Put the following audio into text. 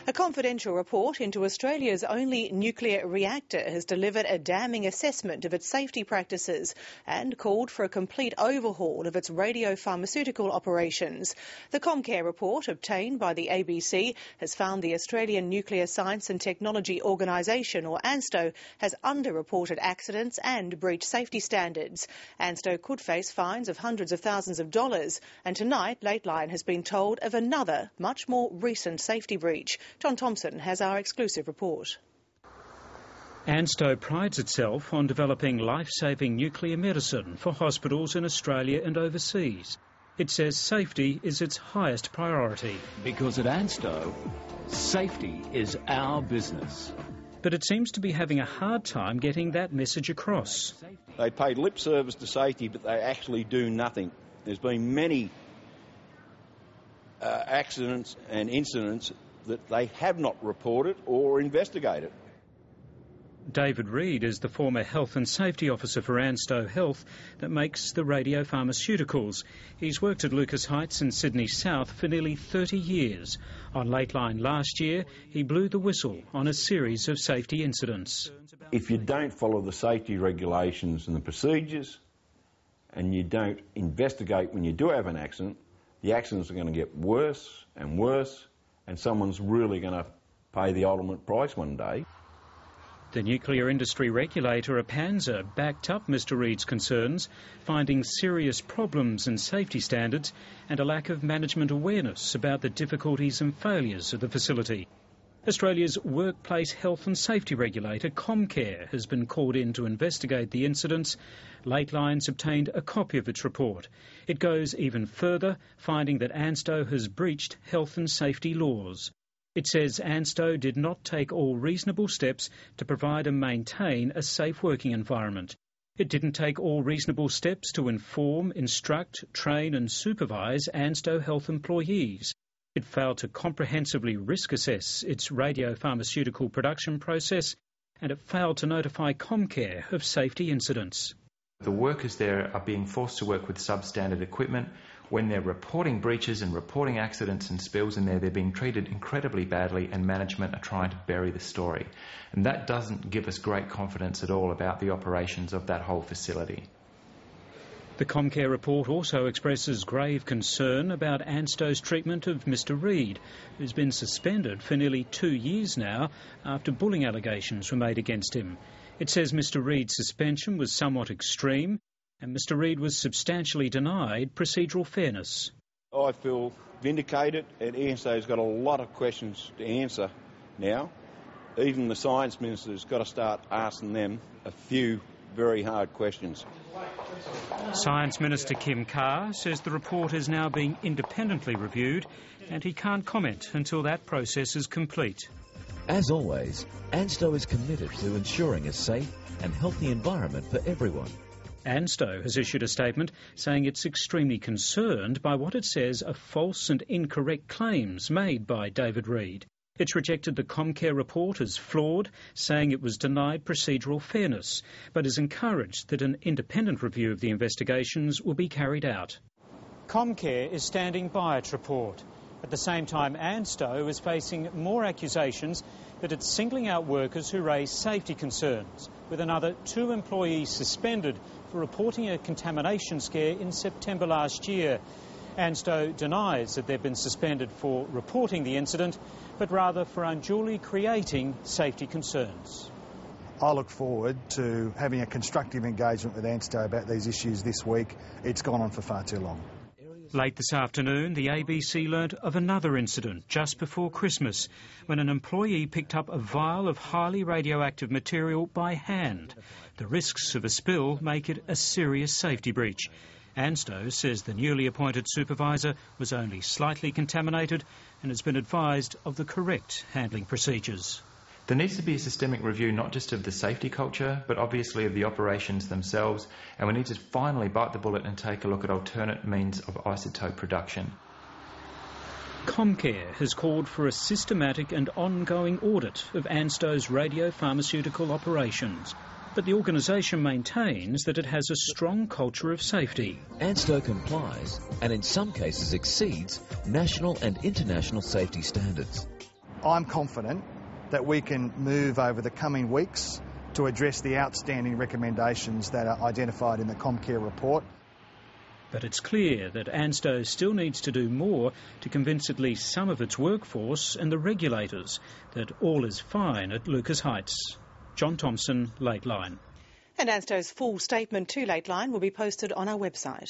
A confidential report into Australia's only nuclear reactor has delivered a damning assessment of its safety practices and called for a complete overhaul of its radiopharmaceutical operations. The Comcare report, obtained by the ABC, has found the Australian Nuclear Science and Technology Organisation, or ANSTO, has underreported accidents and breached safety standards. ANSTO could face fines of hundreds of thousands of dollars, and tonight Lateline has been told of another, much more recent safety breach. John Thompson has our exclusive report. ANSTO prides itself on developing life-saving nuclear medicine for hospitals in Australia and overseas. It says safety is its highest priority. Because at ANSTO, safety is our business. But it seems to be having a hard time getting that message across. They pay lip service to safety, but they actually do nothing. There's been many accidents and incidents that they have not reported or investigated. David Reid is the former Health and Safety Officer for ANSTO Health that makes the radiopharmaceuticals. He's worked at Lucas Heights in Sydney South for nearly 30 years. On Lateline last year, he blew the whistle on a series of safety incidents. If you don't follow the safety regulations and the procedures, and you don't investigate when you do have an accident, the accidents are going to get worse and worse, and someone's really going to pay the ultimate price one day. The nuclear industry regulator, APANSA, backed up Mr Reid's concerns, finding serious problems in safety standards and a lack of management awareness about the difficulties and failures of the facility. Australia's workplace health and safety regulator, Comcare, has been called in to investigate the incidents. Lateline's obtained a copy of its report. It goes even further, finding that ANSTO has breached health and safety laws. It says ANSTO did not take all reasonable steps to provide and maintain a safe working environment. It didn't take all reasonable steps to inform, instruct, train and supervise ANSTO health employees. It failed to comprehensively risk assess its radiopharmaceutical production process, and it failed to notify Comcare of safety incidents. The workers there are being forced to work with substandard equipment. When they're reporting breaches and reporting accidents and spills in there, they're being treated incredibly badly, and management are trying to bury the story. And that doesn't give us great confidence at all about the operations of that whole facility. The Comcare report also expresses grave concern about ANSTO's treatment of Mr Reid, who's been suspended for nearly 2 years now after bullying allegations were made against him. It says Mr Reid's suspension was somewhat extreme, and Mr Reid was substantially denied procedural fairness. I feel vindicated, and ANSTO's got a lot of questions to answer now. Even the Science Minister's got to start asking them a few very hard questions. Science Minister Kim Carr says the report is now being independently reviewed, and he can't comment until that process is complete. As always, ANSTO is committed to ensuring a safe and healthy environment for everyone. ANSTO has issued a statement saying it's extremely concerned by what it says are false and incorrect claims made by David Reid. It's rejected the Comcare report as flawed, saying it was denied procedural fairness, but has encouraged that an independent review of the investigations will be carried out. Comcare is standing by its report. At the same time, ANSTO is facing more accusations that it's singling out workers who raise safety concerns, with another 2 employees suspended for reporting a contamination scare in September last year. ANSTO denies that they've been suspended for reporting the incident, but rather for unduly creating safety concerns. I look forward to having a constructive engagement with ANSTO about these issues this week. It's gone on for far too long. Late this afternoon, the ABC learnt of another incident just before Christmas, when an employee picked up a vial of highly radioactive material by hand. The risks of a spill make it a serious safety breach. ANSTO says the newly appointed supervisor was only slightly contaminated and has been advised of the correct handling procedures. There needs to be a systemic review not just of the safety culture, but obviously of the operations themselves, and we need to finally bite the bullet and take a look at alternate means of isotope production. Comcare has called for a systematic and ongoing audit of ANSTO's radiopharmaceutical operations, but the organisation maintains that it has a strong culture of safety. ANSTO complies and in some cases exceeds national and international safety standards. I'm confident that we can move over the coming weeks to address the outstanding recommendations that are identified in the Comcare report. But it's clear that ANSTO still needs to do more to convince at least some of its workforce and the regulators that all is fine at Lucas Heights. John Thompson, Lateline. And ANSTO's full statement to Lateline will be posted on our website.